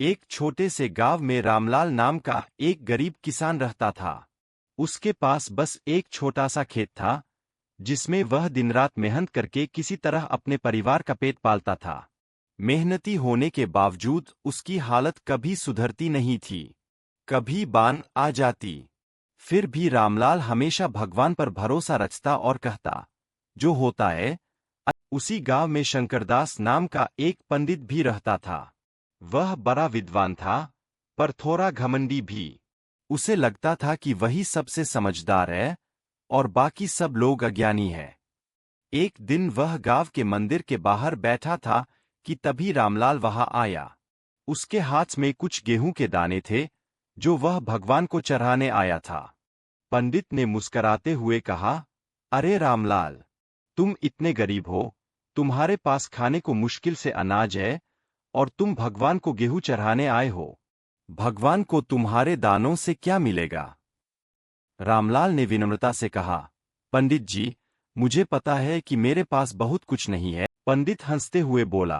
एक छोटे से गांव में रामलाल नाम का एक गरीब किसान रहता था। उसके पास बस एक छोटा सा खेत था, जिसमें वह दिन रात मेहनत करके किसी तरह अपने परिवार का पेट पालता था। मेहनती होने के बावजूद उसकी हालत कभी सुधरती नहीं थी। कभी बान आ जाती। फिर भी रामलाल हमेशा भगवान पर भरोसा रखता और कहता, जो होता है। उसी गांव में शंकरदास नाम का एक पंडित भी रहता था। वह बड़ा विद्वान था, पर थोड़ा घमंडी भी। उसे लगता था कि वही सबसे समझदार है और बाकी सब लोग अज्ञानी है। एक दिन वह गांव के मंदिर के बाहर बैठा था कि तभी रामलाल वहां आया। उसके हाथ में कुछ गेहूं के दाने थे, जो वह भगवान को चढ़ाने आया था। पंडित ने मुस्कराते हुए कहा, अरे रामलाल, तुम इतने गरीब हो, तुम्हारे पास खाने को मुश्किल से अनाज है, और तुम भगवान को गेहूं चढ़ाने आए हो। भगवान को तुम्हारे दानों से क्या मिलेगा? रामलाल ने विनम्रता से कहा, पंडित जी, मुझे पता है कि मेरे पास बहुत कुछ नहीं है। पंडित हंसते हुए बोला,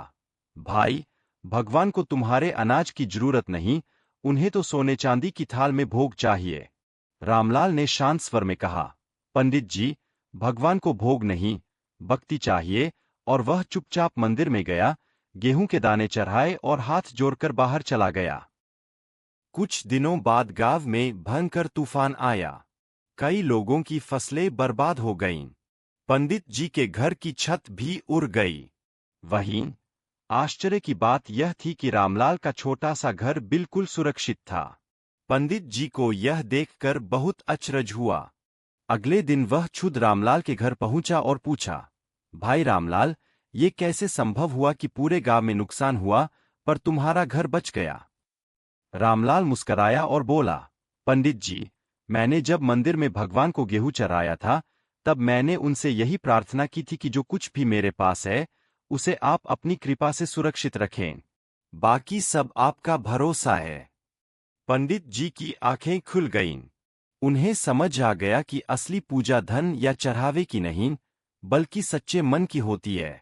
भाई, भगवान को तुम्हारे अनाज की जरूरत नहीं, उन्हें तो सोने चांदी की थाल में भोग चाहिए। रामलाल ने शांत स्वर में कहा, पंडित जी, भगवान को भोग नहीं, भक्ति चाहिए। और वह चुपचाप मंदिर में गया, गेहूं के दाने चढ़ाए और हाथ जोड़कर बाहर चला गया। कुछ दिनों बाद गांव में भयंकर तूफान आया। कई लोगों की फसलें बर्बाद हो गईं। पंडित जी के घर की छत भी उड़ गई। वहीं आश्चर्य की बात यह थी कि रामलाल का छोटा सा घर बिल्कुल सुरक्षित था। पंडित जी को यह देखकर बहुत अचरज हुआ। अगले दिन वह खुद रामलाल के घर पहुंचा और पूछा, भाई रामलाल, ये कैसे संभव हुआ कि पूरे गांव में नुकसान हुआ, पर तुम्हारा घर बच गया? रामलाल मुस्कराया और बोला, पंडित जी, मैंने जब मंदिर में भगवान को गेहूं चढ़ाया था, तब मैंने उनसे यही प्रार्थना की थी कि जो कुछ भी मेरे पास है, उसे आप अपनी कृपा से सुरक्षित रखें। बाकी सब आपका भरोसा है। पंडित जी की आंखें खुल गईं। उन्हें समझ आ गया कि असली पूजा धन या चढ़ावे की नहीं, बल्कि सच्चे मन की होती है।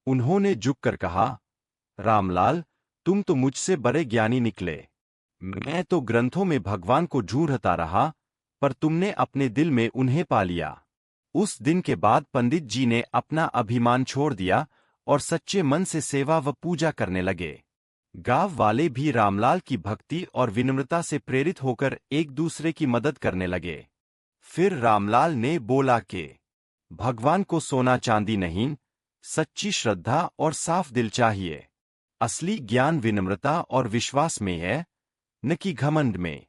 उन्होंने झुककर कहा, रामलाल, तुम तो मुझसे बड़े ज्ञानी निकले। मैं तो ग्रंथों में भगवान को ढूंढता रहा, पर तुमने अपने दिल में उन्हें पा लिया। उस दिन के बाद पंडित जी ने अपना अभिमान छोड़ दिया और सच्चे मन से सेवा व पूजा करने लगे। गांव वाले भी रामलाल की भक्ति और विनम्रता से प्रेरित होकर एक दूसरे की मदद करने लगे। फिर रामलाल ने बोला कि भगवान को सोना चांदी नहीं, सच्ची श्रद्धा और साफ दिल चाहिए। असली ज्ञान विनम्रता और विश्वास में है, न कि घमंड में।